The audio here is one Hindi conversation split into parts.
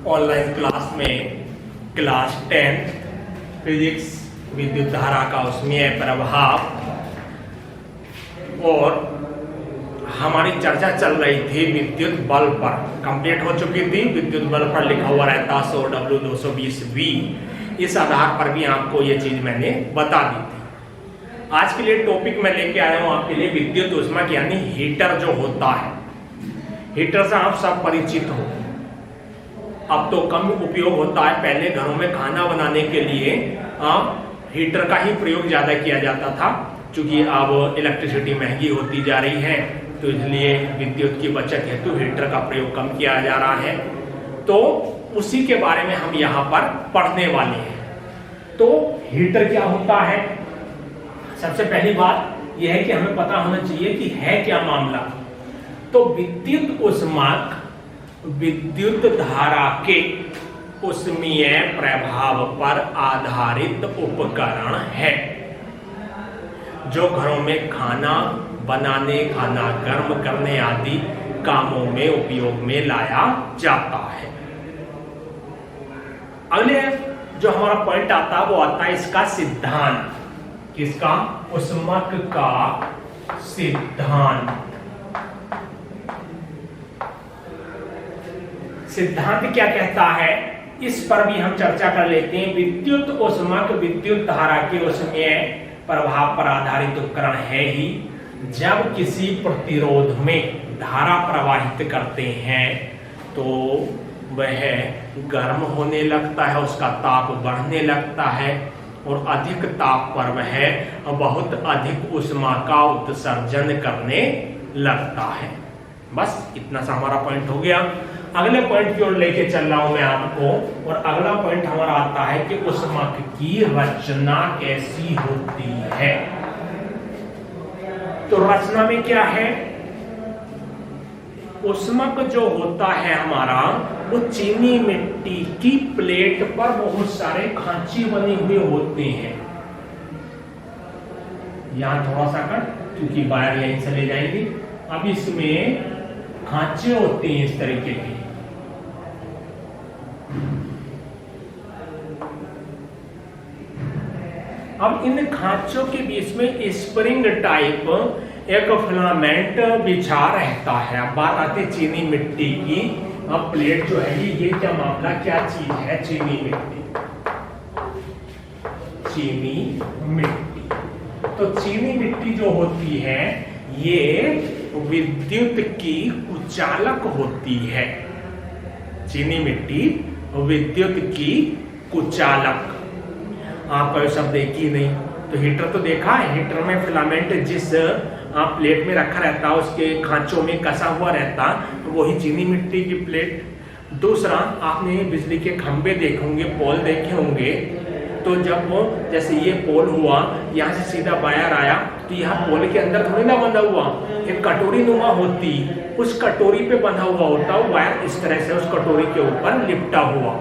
ऑनलाइन क्लास में क्लास 10 फिजिक्स विद्युत धारा का उसमें प्रभाव, और हमारी चर्चा चल रही थी विद्युत बल पर, कंप्लीट हो चुकी थी। विद्युत बल पर लिखा हुआ रहता 100 W 220 V। इस आधार पर भी आपको ये चीज मैंने बता दी थी। आज के लिए टॉपिक मैं लेके आया हूं आपके लिए विद्युत ऊष्मा यानी हीटर जो होता है। हीटर से आप सब परिचित हो। अब तो कम उपयोग होता है, पहले घरों में खाना बनाने के लिए हीटर का ही प्रयोग ज्यादा किया जाता था। क्योंकि अब इलेक्ट्रिसिटी महंगी होती जा रही है तो इसलिए विद्युत की बचत हेतु हीटर का प्रयोग कम किया जा रहा है। तो उसी के बारे में हम यहाँ पर पढ़ने वाले हैं। तो हीटर क्या होता है? सबसे पहली बात यह है कि हमें पता होना चाहिए कि है क्या मामला। तो विद्युत ऊष्माक विद्युत धारा के ऊष्मीय प्रभाव पर आधारित उपकरण है जो घरों में खाना बनाने, खाना गर्म करने आदि कामों में उपयोग में लाया जाता है। अगले जो हमारा पॉइंट आता है वो आता है इसका सिद्धांत। किसका? ऊष्मक का सिद्धांत। सिद्धांत क्या कहता है इस पर भी हम चर्चा कर लेते हैं। विद्युत ऊष्मक विद्युत धारा के ऊष्मीय प्रभाव पर आधारित उपकरण है ही जब किसी प्रतिरोध में धारा प्रवाहित करते हैं तो वह गर्म होने लगता है, उसका ताप बढ़ने लगता है और अधिक ताप पर वह बहुत अधिक ऊष्मा का उत्सर्जन करने लगता है। बस इतना सा हमारा पॉइंट हो गया। अगले पॉइंट की ओर लेके चल रहा हूं मैं आपको, और अगला पॉइंट हमारा आता है कि ऊष्मक की रचना कैसी होती है। तो रचना में क्या है? ऊष्मक जो होता है हमारा वो चीनी मिट्टी की प्लेट पर बहुत सारे खांचे बने हुए होते हैं। यहां थोड़ा सा कट, क्योंकि वायर यहीं से ले जाएंगे। अब इसमें खांचे होते हैं इस तरीके के। अब इन खांचों के बीच में स्प्रिंग टाइप एक फिलामेंट बिछा रहता है। अब बात आती है चीनी मिट्टी की। अब प्लेट जो है ये क्या मामला, क्या चीज है? चीनी मिट्टी। चीनी मिट्टी, तो चीनी मिट्टी जो होती है ये विद्युत की कुचालक होती है। चीनी मिट्टी विद्युत की कुचालक। आपका ये शब्द एक ही नहीं। तो हीटर तो देखा है, हीटर में फिलामेंट जिस प्लेट में रखा रहता है उसके खांचों में कसा हुआ रहता, तो वही चीनी मिट्टी की प्लेट। दूसरा, आपने बिजली के खंभे देखे होंगे, पोल देखे होंगे। तो जब जैसे ये पोल हुआ, यहाँ से सीधा वायर आया तो यहाँ पोल के अंदर थोड़ी ना बंधा हुआ, एक कटोरी नुमा होती, उस कटोरी पे बंधा हुआ होता वो वायर, इस तरह से उस कटोरी के ऊपर लिपटा हुआ।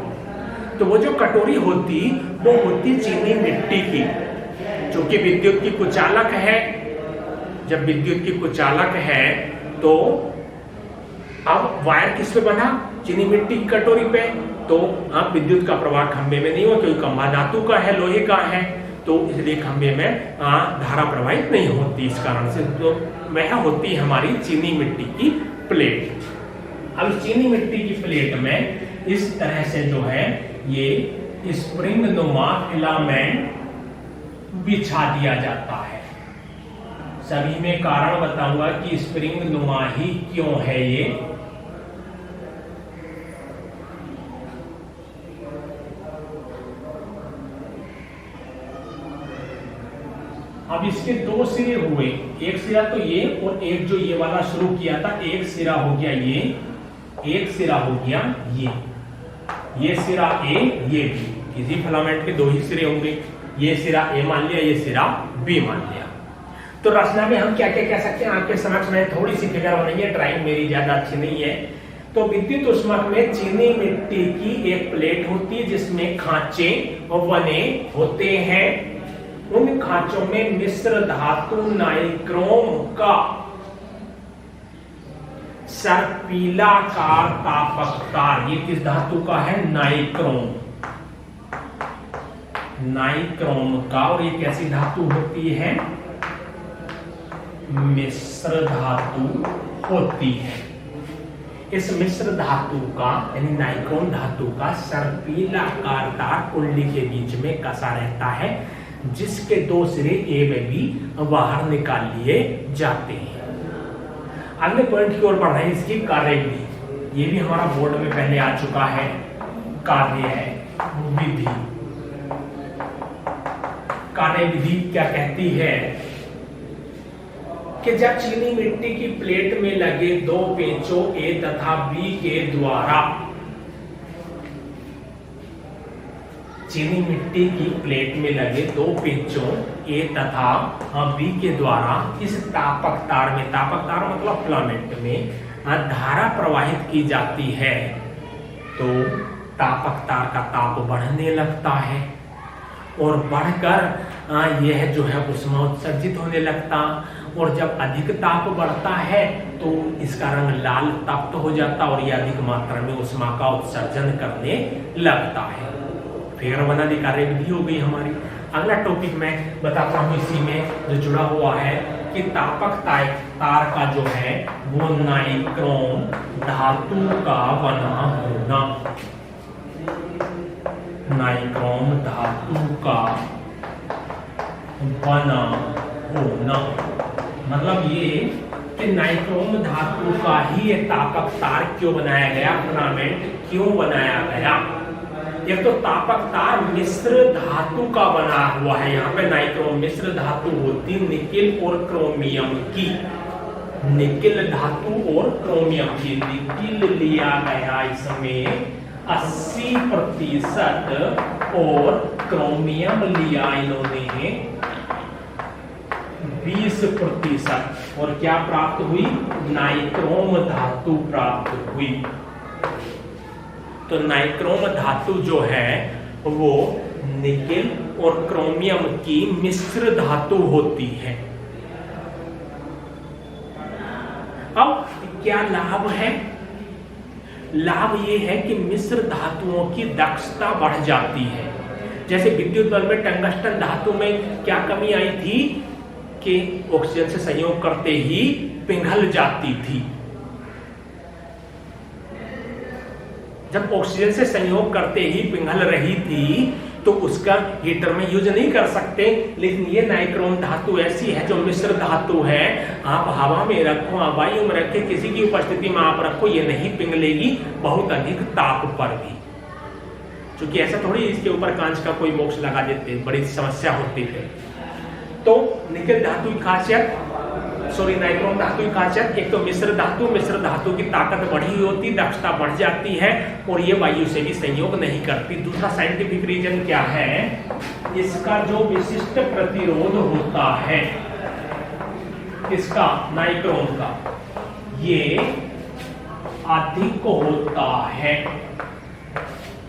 तो वो जो कटोरी होती वो होती चीनी मिट्टी की, जो कि विद्युत की कुचालक है। जब विद्युत की कुचालक है तो अब वायर किस पे बना? चीनी मिट्टी की कटोरी पे। तो अब विद्युत का प्रवाह खंभे में नहीं हुआ क्योंकि खंभा धातु का है, लोहे का है, तो इसलिए खंभे में धारा प्रवाहित नहीं होती। इस कारण से तो वह होती हमारी चीनी मिट्टी की प्लेट। अब चीनी मिट्टी की प्लेट में इस तरह से जो है ये स्प्रिंग नुमा फिलामेंट बिछा दिया जाता है। सभी में कारण बताऊंगा कि स्प्रिंग नुमा ही क्यों है ये। अब इसके दो सिरे हुए, एक सिरा तो ये और एक जो ये वाला शुरू किया था, एक सिरा हो गया ये, एक सिरा हो गया ये सिरा ए, ये बी। किसी फिलामेंट के दो ही सिरे होंगे, ये सिरा ए मान लिया, ये सिरा बी मान लिया। तो रचना में हम क्या क्या कह सकते हैं आपके समक्ष में थोड़ी सी फिगर बनाई है, ड्राइंग मेरी ज्यादा अच्छी नहीं है। तो विद्युत ऊष्मक में चीनी मिट्टी की एक प्लेट होती है जिसमें खांचे बने होते हैं। उन खांचों में मिश्र धातु नाइक्रोम का सर्पिलाकार तापक तार, ये किस धातु का है? नाइक्रोम, नाइक्रोम का। और ये कैसी धातु होती है? मिश्र धातु होती है। इस मिश्र धातु का यानी नाइक्रोम धातु का सर्पिलाकार तार कुंडली के बीच में कसा रहता है, जिसके दो सिरे ए व बी बाहर निकाल लिए जाते हैं। अगले पॉइंट की ओर बढ़ रहे हैं, इसकी कार्यविधि। ये भी हमारा बोर्ड में पहले आ चुका है। कार्य है विधि। कार्यविधि क्या कहती है कि जब चीनी मिट्टी की प्लेट में लगे दो पेंचों ए तथा बी के द्वारा, चीनी मिट्टी की प्लेट में लगे दो पेंचों ए तथा बी के द्वारा इस तापक तार में, तापक तार मतलब फिलामेंट में धारा प्रवाहित की जाती है, तो तापक तार का ताप बढ़ने लगता है और बढ़कर यह जो है ऊष्मा उत्सर्जित होने लगता। और जब अधिक ताप बढ़ता है तो इसका रंग लाल तप्त हो जाता और यह अधिक मात्रा में ऊष्मा का उत्सर्जन करने लगता है। फिर बनाने कार्यविधि हो गई हमारी। अगला टॉपिक मैं बताता हूँ इसी में जो जुड़ा हुआ है कि तापक तार का जो है वो नाइक्रोम धातु का बना होना, नाइक्रोम धातु का बना होना। मतलब ये कि नाइक्रोम धातु का ही ये तापक तार क्यों बनाया गया, फिलामेंट क्यों बनाया गया। एक तो तापक तार मिश्र धातु का बना हुआ है, यहाँ पे नाइक्रोम मिश्र धातु होती निकेल और क्रोमियम की, निकेल धातु और क्रोमियम की। निकेल लिया गया इसमें 80% और क्रोमियम लिया इन्होंने 20%। और क्या प्राप्त हुई? नाइक्रोम धातु प्राप्त हुई। तो नाइक्रोम धातु जो है वो निकेल और क्रोमियम की मिश्र धातु होती है। अब क्या लाभ है? लाभ ये है कि मिश्र धातुओं की दक्षता बढ़ जाती है। जैसे विद्युत बल्ब में टंगस्टन धातु में क्या कमी आई थी कि ऑक्सीजन से संयोग करते ही पिघल जाती थी। जब ऑक्सीजन से संयोग करते ही पिघल रही थी तो उसका हीटर में यूज नहीं कर सकते। लेकिन ये नाइक्रोम धातु ऐसी है जो मिश्र धातु है, आप हवा में रखो, आप वायु में रखे, किसी की उपस्थिति में आप रखो, ये नहीं पिघलेगी बहुत अधिक ताप पर भी। क्योंकि ऐसा थोड़ी इसके ऊपर कांच का कोई बॉक्स लगा देते, बड़ी समस्या होती है। तो निकेल धातु की खासियत, नाइक्रोम धातु की खासियत, एक तो मिश्र धातु की ताकत बढ़ी होती, दक्षता बढ़ जाती है और ये वायु से भी संयोग नहीं करती। दूसरा साइंटिफिक रीजन क्या है? इसका जो विशिष्ट प्रतिरोध होता है, इसका नाइक्रोम का, ये अधिक होता है।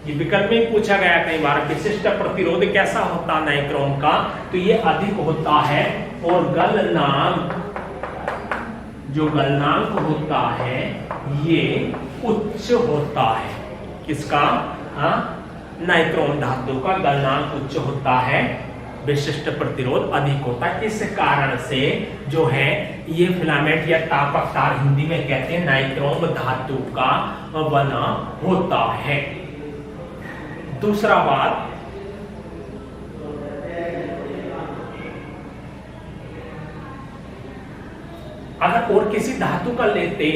ये विकल्प में पूछा गया कई बार, विशिष्ट प्रतिरोध कैसा होता नाइक्रोम का? तो ये अधिक होता है और गलनांक, जो गलनांक होता है ये उच्च होता है। किसका? नाइक्रोम धातु का गलनांक उच्च होता है, विशिष्ट प्रतिरोध अधिक होता है। इस कारण से जो है ये फिलामेंट या तापक तार हिंदी में कहते हैं नाइक्रोम धातु का बना होता है। दूसरा बात, अगर और किसी धातु का लेते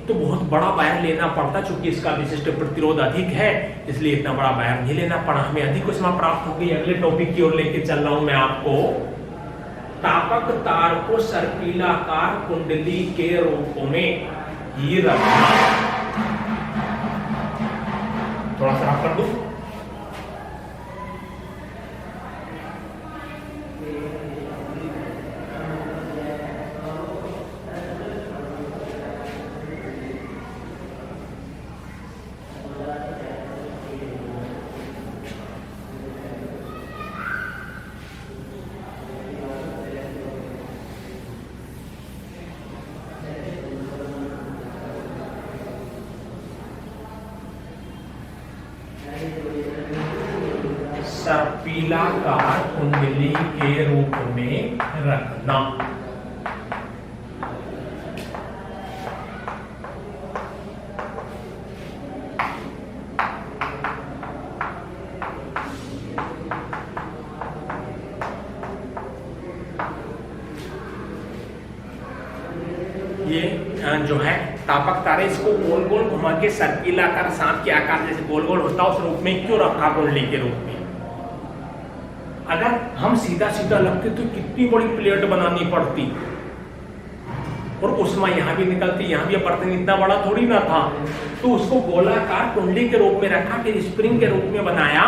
तो बहुत बड़ा वायर लेना पड़ता, चूंकि इसका विशिष्ट प्रतिरोध अधिक है इसलिए इतना बड़ा वायर नहीं लेना पड़ा, हमें अधिक ऊष्मा प्राप्त हो गई। अगले टॉपिक की ओर लेके चल रहा हूं मैं आपको। तापक तार को सर्पिलाकार कुंडली के रूप में ही रखना। थोड़ा सा कर दो। सर्पिलाकार कुंडली के रूप में रखना। ये जो है तापक तारे, इसको गोल गोल घुमा के सर्पिलाकार सांप के आकार जैसे गोल गोल होता है उस रूप में क्यों रखा कुंडली के रूप में? अगर हम सीधा सीधा लगते तो कितनी बड़ी प्लेट बनानी पड़ती और उसमें यहाँ भी निकलती, यहाँ भी बर्तन इतना बड़ा थोड़ी ना था। तो उसको गोलाकार कुंडली के रूप में रखा, फिर स्प्रिंग के रूप में बनाया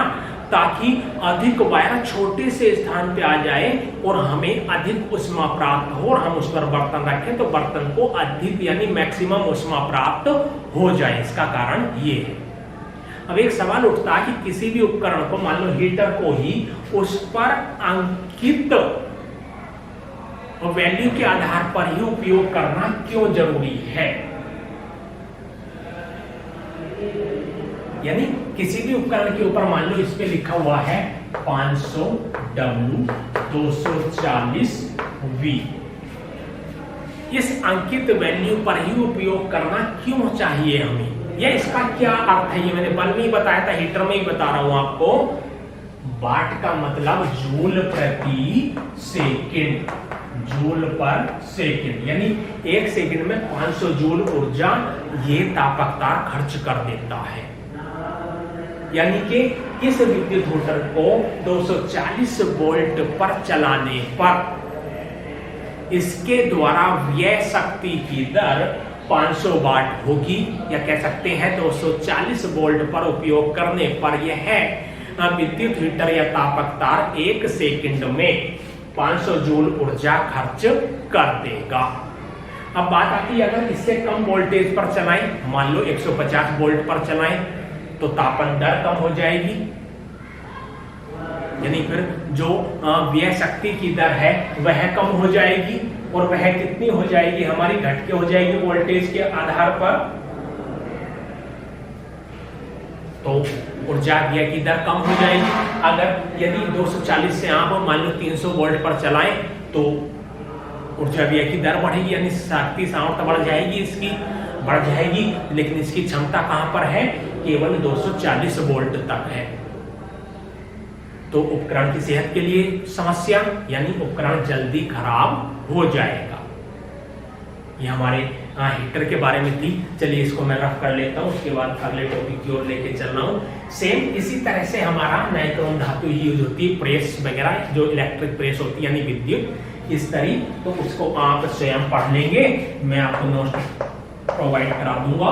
ताकि अधिक वायु छोटे से स्थान पे आ जाए और हमें अधिक ऊष्मा प्राप्त हो और हम उस पर बर्तन रखें तो बर्तन को अधिक यानी मैक्सिमम ऊष्मा प्राप्त हो जाए। इसका कारण ये है। अब एक सवाल उठता है कि किसी भी उपकरण को, मान लो हीटर को ही, उस पर अंकित वैल्यू के आधार पर ही उपयोग करना क्यों जरूरी है? यानी किसी भी उपकरण के ऊपर मान लो इस पे लिखा हुआ है 500 W 240 V, इस अंकित वैल्यू पर ही उपयोग करना क्यों चाहिए हमें? या इसका क्या अर्थ है? ये मैंने बल्ब में ही बताया था, हीटर में ही बता रहा हूं आपको। वाट का मतलब जूल प्रति सेकंड, जूल पर सेकंड, यानी एक सेकंड में 500 जूल ऊर्जा ये तापक तार खर्च कर देता है। यानी कि इस विद्युत मोटर को 240 वोल्ट पर चलाने पर इसके द्वारा व्यय शक्ति की दर 500 वाट होगी, या कह सकते हैं 240 वोल्ट पर उपयोग करने पर यह विद्युत हीटर या तापक तार एक सेकंड में 500 जूल ऊर्जा खर्च कर देगा। अब बात आती है अगर इससे कम वोल्टेज पर चलाएं, मान लो 150 वोल्ट पर चलाएं तो तापन दर कम हो जाएगी, यानी फिर जो व्यय शक्ति की दर है वह कम हो जाएगी। और वह कितनी हो जाएगी? हमारी घट के हो जाएगी वोल्टेज के आधार पर। तो ऊर्जा व्यय की दर कम हो जाएगी। अगर यदि 240 से आप मान लो 300 वोल्ट पर चलाएं तो ऊर्जा व्यय की दर बढ़ेगी, यानी शक्ति सामर्थ्य बढ़ जाएगी, इसकी बढ़ जाएगी, लेकिन इसकी क्षमता कहां पर है? केवल 240 वोल्ट तक है। तो उपकरण की सेहत के लिए समस्या, यानी उपकरण जल्दी खराब हो जाएगा। ये हमारे हीटर के बारे में थी। चलिए इसको मैं रफ कर लेता हूँ, उसके बाद अगले टॉपिक की ओर लेके चल रहा हूँ। सेम इसी तरह से हमारा नाइक्रोम धातु यूज होती है, प्रेस वगैरह जो इलेक्ट्रिक प्रेस होती है यानी विद्युत इस तरह, तो उसको आप स्वयं पढ़ लेंगे, मैं आपको नोट प्रोवाइड करा दूंगा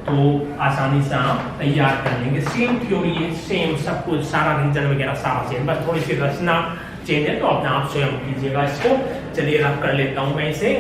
तो आसानी से आप तैयार कर लेंगे। सेम थ्योरी है, सेम सब कुछ, सारा रीजन वगैरह सारा सेम, बस थोड़ी सी रचना चेंज है तो अपने आप स्वयं कीजिएगा इसको। चलिए रफ कर लेता हूं मैं इसे।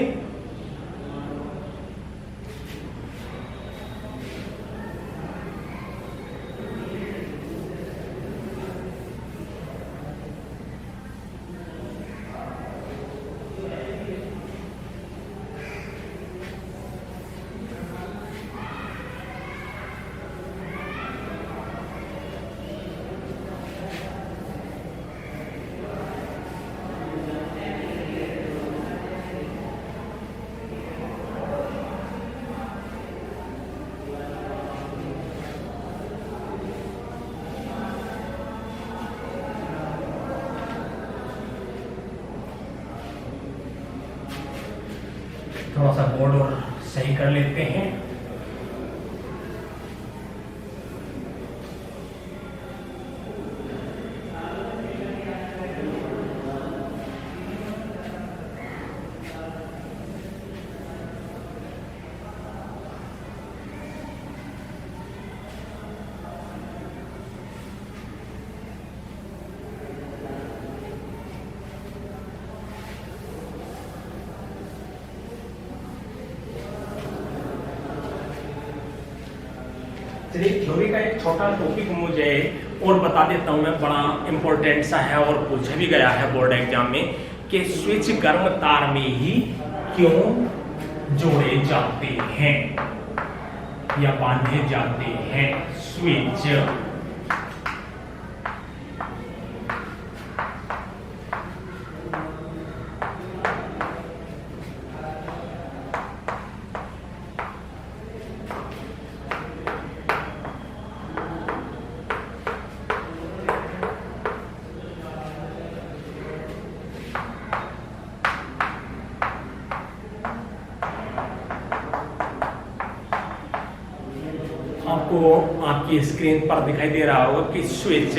थोड़ा सा बोर्ड और सही कर लेते हैं। चलिए थ्योरी का एक छोटा टॉपिक मुझे और बता देता हूं मैं, बड़ा इंपॉर्टेंट सा है और पूछा भी गया है बोर्ड एग्जाम में कि स्विच गर्म तार में ही क्यों जोड़े जाते हैं या बांधे जाते हैं। स्विच आपको आपकी स्क्रीन पर दिखाई दे रहा होगा कि स्विच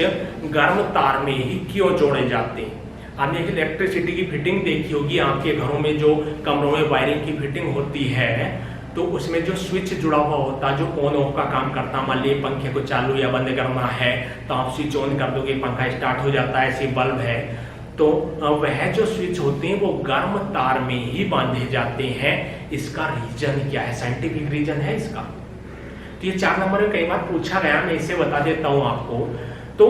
गर्म तार में ही क्यों जोड़े जाते हैं। आपने इलेक्ट्रिसिटी की फिटिंग देखी होगी, आपके घरों में जो कमरों में वायरिंग की फिटिंग होती है तो उसमें जो स्विच जुड़ा हुआ होता है जो ऑन ऑफ का काम करता है, मान लीजिए पंखे को चालू या बंद करना है तो आप स्विच ऑन कर दोगे, पंखा स्टार्ट हो जाता है, ऐसे बल्ब है। तो वह जो स्विच होते हैं वो गर्म तार में ही बांधे जाते हैं। इसका रीजन क्या है, साइंटिफिक रीजन है इसका। तो ये 4 नंबर में कई बार पूछा गया, मैं इसे बता देता हूं आपको। तो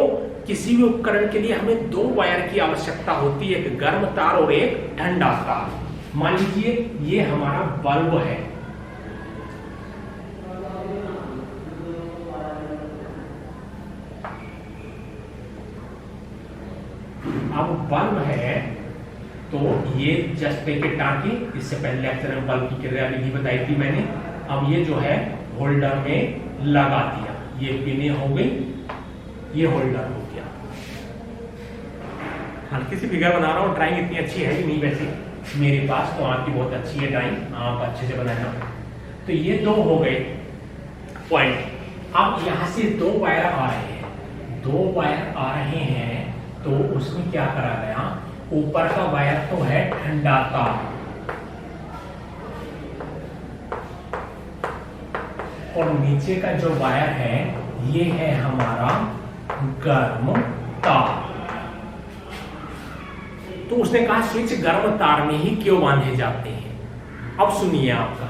किसी भी उपकरण के लिए हमें 2 वायर की आवश्यकता होती है, एक गर्म तार और एक ठंडा तार। मान लीजिए ये हमारा बल्ब है, अब बल्ब है तो ये जस्ट एक टाँकी, इससे पहले लेक्चर में बल्ब की क्रिया विधि बताई थी मैंने। अब ये जो है होल्डर में लगा दिया, ये पिने हो गई, ये होल्डर हो गया। हल्की सी फिगर बना रहा हूँ, ड्राइंग इतनी अच्छी है कि नहीं वैसे मेरे पास, तो आपकी बहुत अच्छी है ड्राइंग, आप अच्छे से बनाना। तो ये 2 हो गए पॉइंट। अब यहां से 2 वायर आ रहे हैं, 2 वायर आ रहे हैं तो उसमें क्या करा गया, ऊपर का वायर तो है ठंडा तार और नीचे का जो वायर है ये है हमारा गर्म तार। तो उसने कहा स्विच गर्म तार में ही क्यों बांधे जाते हैं। अब सुनिए आपका,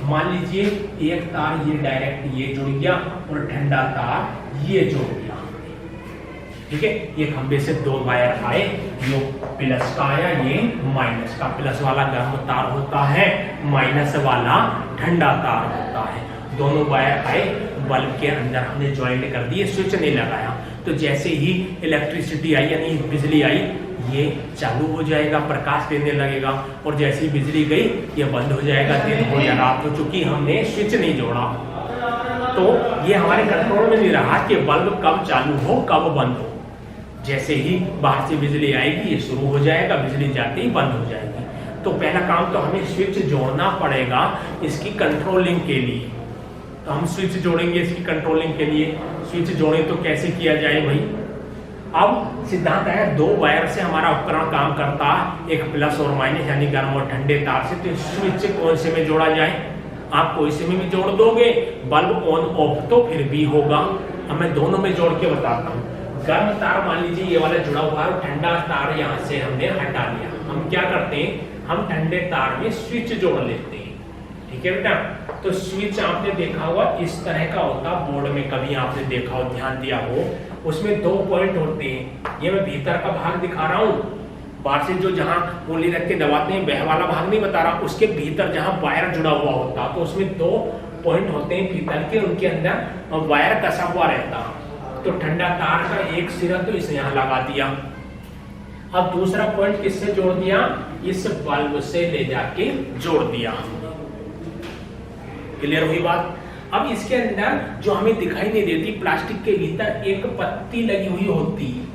मान लीजिए एक तार ये डायरेक्ट ये जुड़ गया और ठंडा तार ये जुड़ गया, ठीक है। ये खंबे से 2 वायर आए, ये प्लस का आया, ये माइनस का। प्लस वाला गर्म तार होता है, माइनस वाला ठंडा तार होता है। दोनों वायर आए, बल्ब के अंदर हमने ज्वाइंट कर दिए, स्विच नहीं लगाया। तो जैसे ही इलेक्ट्रिसिटी आई यानी बिजली आई, ये चालू हो जाएगा, प्रकाश देने लगेगा, और जैसे ही बिजली गई ये बंद हो जाएगा, दिन हो या रात हो, चूंकि हमने स्विच नहीं जोड़ा। तो ये हमारे कंट्रोल में नहीं रहा कि बल्ब कब चालू हो कब बंद हो। जैसे ही बाहर से बिजली आएगी ये शुरू हो जाएगा, बिजली जाते ही बंद हो जाएगी। तो पहला काम तो हमें स्विच जोड़ना पड़ेगा इसकी कंट्रोलिंग के लिए। तो हम स्विच जोड़ेंगे इसकी कंट्रोलिंग के लिए। स्विच जोड़े तो कैसे किया जाए भाई। अब सिद्धांत है 2 वायर से हमारा उपकरण काम करता है, एक प्लस और माइनस यानी गर्म और ठंडे तार से। तो स्विच कौन से में जोड़ा जाए, आप कोई से में भी जोड़ दोगे, बल्ब ऑन ऑफ तो फिर भी होगा। अब मैं दोनों में जोड़ के बताता हूँ। गर्म तार मान लीजिए ये वाला जुड़ा हुआ है, ठंडा तार यहाँ से हमने हटा लिया। हम क्या करते हैं, हम ठंडे तार में स्विच जोड़ लेते हैं, ठीक है बेटा। तो स्विच आपने देखा होगा इस तरह का होता, बोर्ड में कभी आपने देखा हो, ध्यान दिया हो, उसमें 2 पॉइंट होते हैं। ये मैं भीतर का भाग दिखा रहा हूँ, बाहर से जो जहां उंगली रख के दबाते हैं वह वाला भाग नहीं बता रहा, उसके भीतर जहां वायर जुड़ा हुआ होता तो उसमें 2 पॉइंट होते हैं भीतर के, उनके अंदर वायर कसा हुआ रहता। तो ठंडा तार का एक सिरा तो इसे यहां लगा दिया। अब दूसरा पॉइंट किससे जोड़ दिया, इस बल्ब से ले जाके जोड़ दिया। क्लियर हुई बात। अब इसके अंदर जो हमें दिखाई नहीं देती, प्लास्टिक के भीतर एक पत्ती लगी हुई होती है,